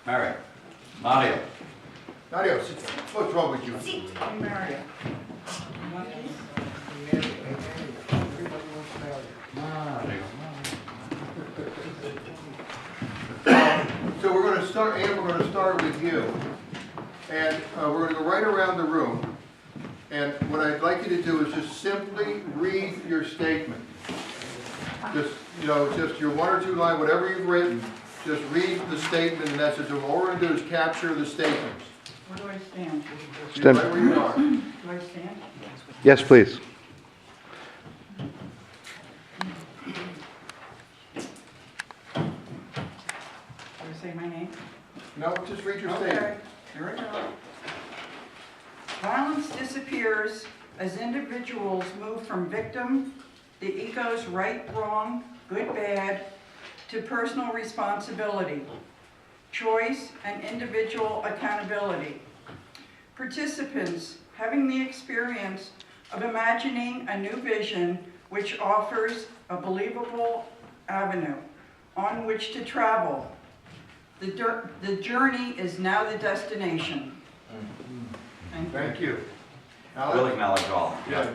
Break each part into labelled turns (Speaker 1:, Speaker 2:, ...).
Speaker 1: All right. Mario.
Speaker 2: Mario, what's wrong with you?
Speaker 3: Mario.
Speaker 2: So we're going to start, Ann, we're going to start with you. And we're going to go right around the room. And what I'd like you to do is just simply read your statement. Just, you know, just your one or two line, whatever you've written, just read the statement in essence. And all we're going to do is capture the statements.
Speaker 3: Where do I stand?
Speaker 2: You're right where you are.
Speaker 3: Do I stand?
Speaker 4: Yes, please.
Speaker 3: Do I say my name?
Speaker 2: No, just read your
Speaker 3: Okay,
Speaker 2: statement.
Speaker 3: here we go. Violence disappears as individuals move from victim, the ego's right, wrong, good, bad, to personal responsibility, choice, and individual accountability. Participants having the experience of imagining a new vision which offers a believable avenue on which to travel. The journey is now the destination.
Speaker 2: Thank you.
Speaker 1: We'll
Speaker 2: Alex?
Speaker 1: acknowledge all.
Speaker 2: Yeah.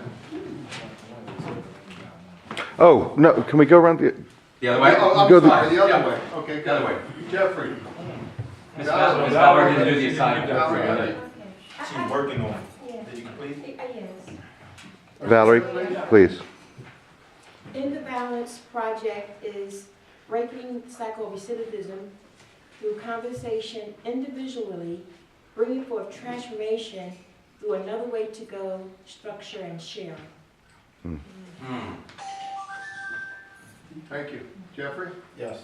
Speaker 4: Oh, no, can we go around the...
Speaker 1: The other way?
Speaker 2: Oh, I'm
Speaker 4: Go the-
Speaker 2: sorry, the other
Speaker 1: Yeah.
Speaker 2: way. Okay,
Speaker 1: The other way.
Speaker 2: Jeffrey.
Speaker 1: Ms. Bauer didn't do the assignment.
Speaker 2: Valerie.
Speaker 5: She's working on it. Did you complete?
Speaker 6: Yes.
Speaker 4: Valerie, please.
Speaker 6: In the Balance Project is breaking psycho-recidivism through conversation individually, bringing forth transformation through another way to go, structure and sharing.
Speaker 2: Thank you. Jeffrey?
Speaker 5: Yes.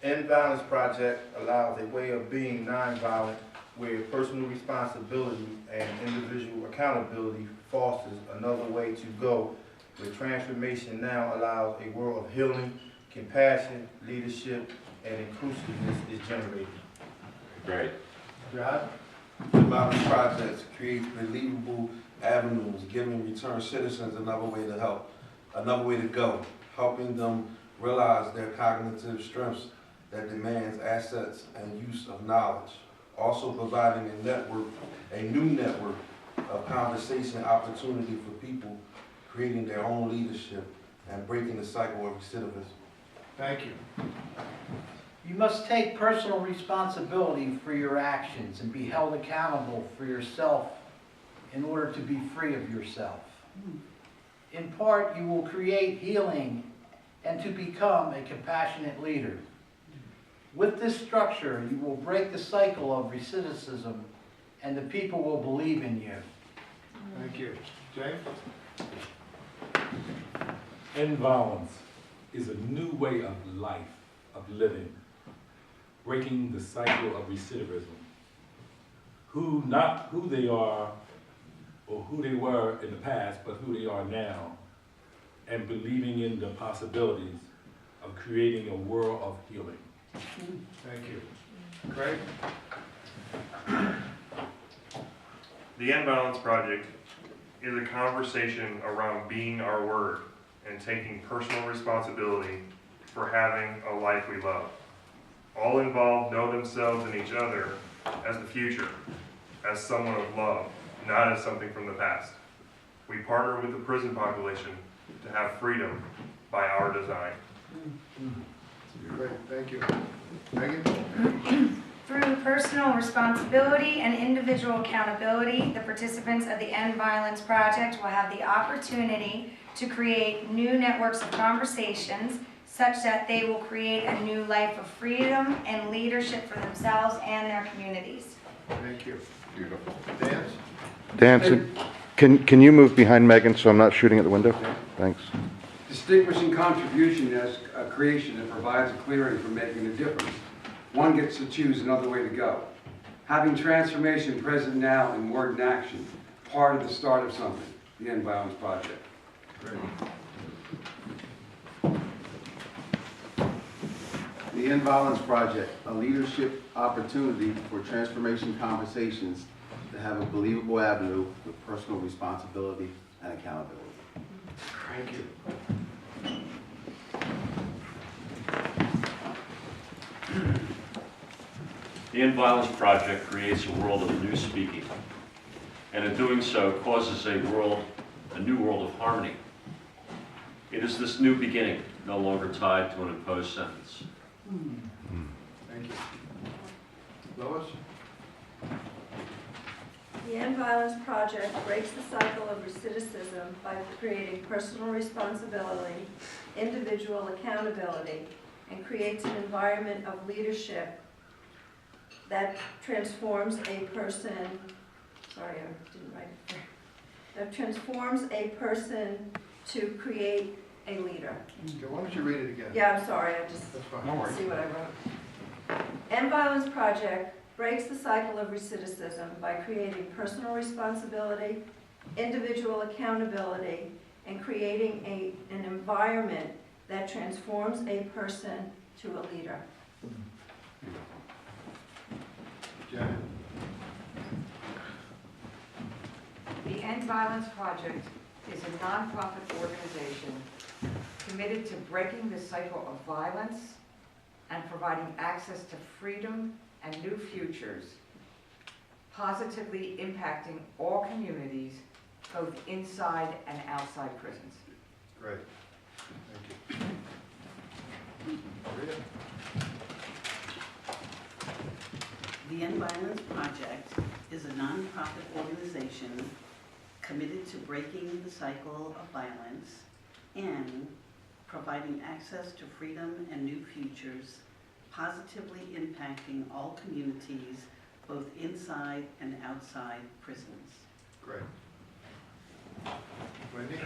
Speaker 5: End Violence Project allows a way of being nonviolent where personal responsibility and individual accountability fosters another way to go, where transformation now allows a world of healing, compassion, leadership, and inclusiveness is generated.
Speaker 1: Great.
Speaker 2: John?
Speaker 7: The Violence Project creates believable avenues, giving returned citizens another way to help, another way to go, helping them realize their cognitive strengths that demands assets and use of knowledge. Also providing a network, a new network of conversation opportunity for people creating their own leadership and breaking the cycle of recidivism.
Speaker 2: Thank you.
Speaker 8: You must take personal responsibility for your actions and be held accountable for yourself in order to be free of yourself. In part, you will create healing and to become a compassionate leader. With this structure, you will break the cycle of recidivism and the people will believe in you.
Speaker 2: Thank you. James?
Speaker 9: End violence is a new way of life, of living, breaking the cycle of recidivism. Not who they are or who they were in the past, but who they are now, and believing in the possibilities of creating a world of healing.
Speaker 2: Thank you. Craig?
Speaker 10: The End Violence Project is a conversation around being our word and taking personal responsibility for having a life we love. All involved know themselves and each other as the future, as someone of love, not as something from the past. We partner with the prison population to have freedom by our design.
Speaker 2: Great, thank you. Megan?
Speaker 11: Through personal responsibility and individual accountability, the participants of the End Violence Project will have the opportunity to create new networks of conversations such that they will create a new life of freedom and leadership for themselves and their communities.
Speaker 2: Thank you.
Speaker 1: Beautiful.
Speaker 2: Dance?
Speaker 4: Danson, can you move behind Megan so I'm not shooting at the window? Thanks.
Speaker 12: Distinguishing contribution as a creation that provides a clearing for making a difference. One gets to choose another way to go. Having transformation present now in word and action, part of the start of something, the End Violence Project.
Speaker 2: Great.
Speaker 13: The End Violence Project, a leadership opportunity for transformation conversations to have a believable avenue with personal responsibility and accountability.
Speaker 2: Thank you.
Speaker 14: The End Violence Project creates a world of new speaking, and in doing so causes a new world of harmony. It is this new beginning, no longer tied to an imposed sentence.
Speaker 2: Thank you. Lois?
Speaker 15: The End Violence Project breaks the cycle of recidivism by creating personal responsibility, individual accountability, and creates an environment of leadership that transforms a person, sorry, I didn't write it, that transforms a person to create a leader.
Speaker 2: Okay, why don't you read it again?
Speaker 15: Yeah, I'm sorry, I just
Speaker 2: That's fine.
Speaker 15: no worries. See what I wrote. End Violence Project breaks the cycle of recidivism by creating personal responsibility, individual accountability, and creating an environment that transforms a person to a leader.
Speaker 2: Janet?
Speaker 16: The End Violence Project is a nonprofit organization committed to breaking the cycle of violence and providing access to freedom and new futures, positively impacting all communities, both inside and outside prisons.
Speaker 2: Great. Thank you. Maria?
Speaker 17: The End Violence Project is a nonprofit organization committed to breaking the cycle of violence and providing access to freedom and new futures, positively impacting all communities, both inside and outside prisons.
Speaker 2: Great. Wendy?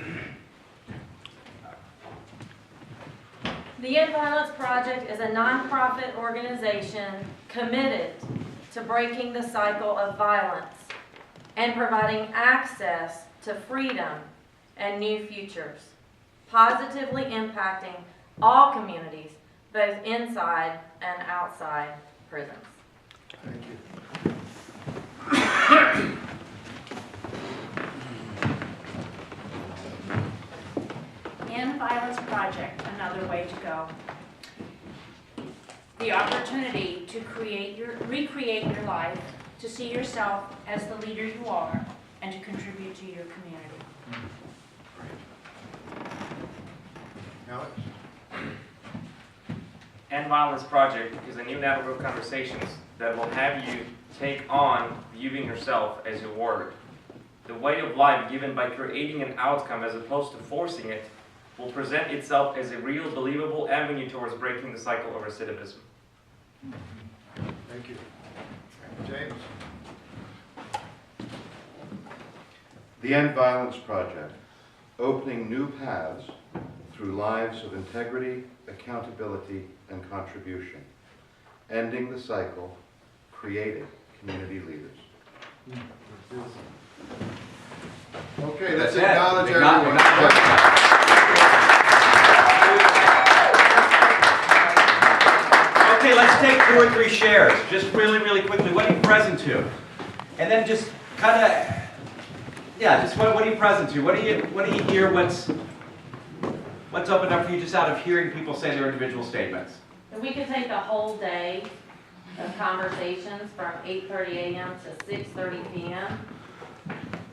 Speaker 18: The End Violence Project is a nonprofit organization committed to breaking the cycle of violence and providing access to freedom and new futures, positively impacting all communities, both inside and outside prisons.
Speaker 2: Thank you.
Speaker 19: End Violence Project, another way to go. The opportunity to recreate your life, to see yourself as the leader you are, and to contribute to your community.
Speaker 2: Alex?
Speaker 20: End Violence Project is a new network of conversations that will have you take on viewing yourself as a word. The way of life given by creating an outcome as opposed to forcing it will present itself as a real, believable avenue towards breaking the cycle of recidivism.
Speaker 2: Thank you. James?
Speaker 4: The End Violence Project, opening new paths through lives of integrity, accountability, and contribution, ending the cycle, creating community leaders.
Speaker 2: Okay, let's
Speaker 1: That's it.
Speaker 2: acknowledge
Speaker 1: Big knock,
Speaker 2: everyone.
Speaker 1: big knock.
Speaker 21: Okay, let's take 2 or 3 shares, just really, really quickly. What are you present to? And then just kind of, yeah, just what are you present to? What do you hear? What's opened up for you just out of hearing people say their individual statements?
Speaker 18: If we could take the whole day of conversations from 8:30 a.m. to 6:30 p.m.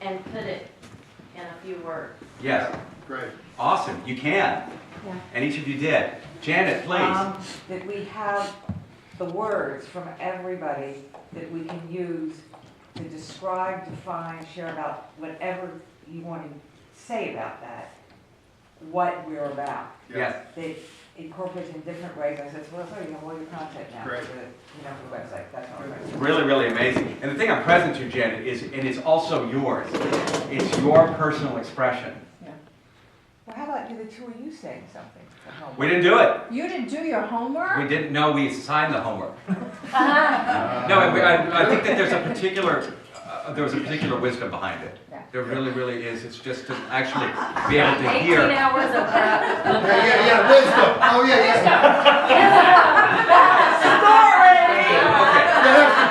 Speaker 18: and put it in a few words.
Speaker 21: Yes.
Speaker 2: Great.
Speaker 21: Awesome, you can.
Speaker 22: Yeah.
Speaker 21: And each of you did. Janet, please.
Speaker 22: That we have the words from everybody that we can use to describe, define, share about whatever you want to say about that, what we're about.
Speaker 21: Yes.
Speaker 22: That incorporates in different ways. I said, well, so you have all your content now.
Speaker 21: Great.
Speaker 22: The website, that's all right.
Speaker 21: Really, really amazing. And the thing I'm present to, Janet, is it is also yours. It's your personal expression.
Speaker 22: Yeah. Well, how about do the two of you saying something? for homework?
Speaker 21: We didn't do it.
Speaker 22: You didn't do your homework?
Speaker 21: We didn't know we assigned the homework. No, I think that there's a particular wisdom behind it.
Speaker 22: Yeah.
Speaker 21: There really, really is. It's just to actually be able to hear.
Speaker 18: 18 hours of prep.
Speaker 2: Yeah, wisdom. Oh, yeah.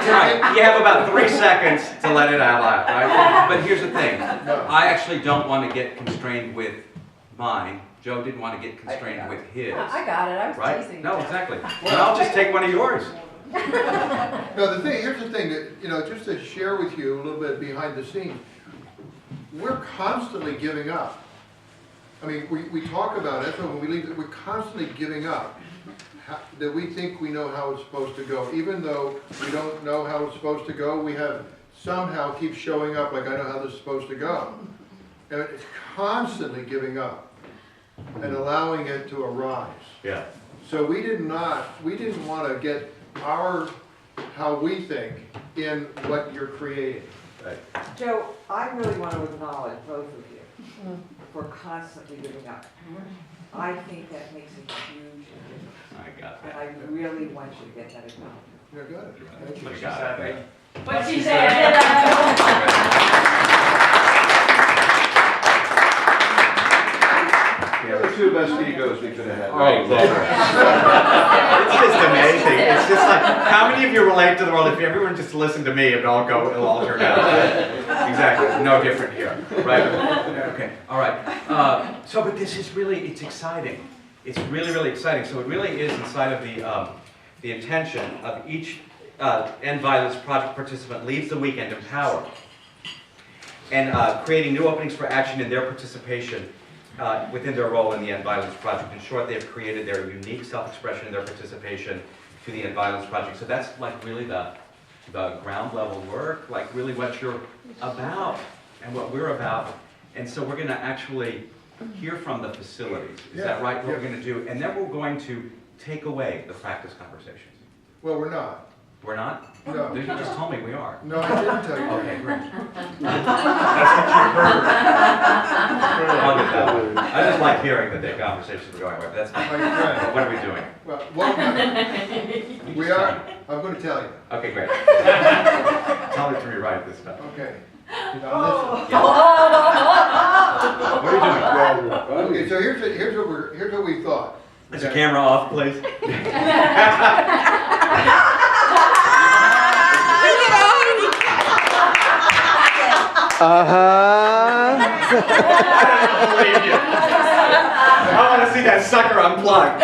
Speaker 21: Right. You have about 3 seconds to let it out loud, right? But here's the thing. I actually don't want to get constrained with mine. Joe didn't want to get constrained with his.
Speaker 22: I got it. I was
Speaker 21: right?
Speaker 22: teasing
Speaker 21: No,
Speaker 22: you.
Speaker 21: exactly. Well, I'll just take one of yours.
Speaker 2: No, here's the thing, that, you know, just to share with you a little bit behind the scenes, we're constantly giving up. I mean, we talk about it, so when we leave, we're constantly giving up. That we think we know how it's supposed to go. Even though we don't know how it's supposed to go, we have somehow keep showing up like I know how this is supposed to go. And it's constantly giving up and allowing it to arise.
Speaker 21: Yeah.
Speaker 2: So we didn't want to get how we think in what you're creating.
Speaker 21: Right.
Speaker 22: Joe, I really want to acknowledge both of you for constantly giving up. I think that makes a huge difference.
Speaker 21: I got
Speaker 22: And
Speaker 21: that.
Speaker 22: I really want you to get that acknowledgement.
Speaker 2: Yeah, good. Thank you.
Speaker 21: I got it.
Speaker 18: What she said.
Speaker 4: Yeah, the two best egos we could have had.
Speaker 21: Oh, Lord. It's just amazing. It's just like, how many of you relate to the world? If everyone just listened to me, it'll all turn out. Exactly, no different here, right? Okay, all right. But this is really, it's exciting. It's really, really exciting. So it really is inside of the intention of each End Violence Project participant leaves the weekend empowered and creating new openings for action in their participation within their role in the End Violence Project. In short, they've created their unique self-expression in their participation to the End Violence Project. So that's like really the ground level work, like really what you're about and what we're about. And so we're going to actually hear from the facilities. Is that right? What we're going to do, and then we're going to take away the practice conversations.
Speaker 2: Well, we're not.
Speaker 21: We're not?
Speaker 2: No.
Speaker 21: You just told me we are.
Speaker 2: No, I didn't tell you.
Speaker 21: Okay, great.
Speaker 2: That's what you heard.
Speaker 21: I'll get that one. I just like hearing that the conversations are going away, but that's fine.
Speaker 2: Right.
Speaker 21: What are we doing?
Speaker 2: Well, we are, I'm going to tell you.
Speaker 21: Okay, great. Tell it to me right this time.
Speaker 2: Okay. Now listen.
Speaker 21: What are you doing?
Speaker 2: Okay, so here's what we thought.
Speaker 21: Is the camera off, please? I don't believe you. I want to see that sucker unplugged.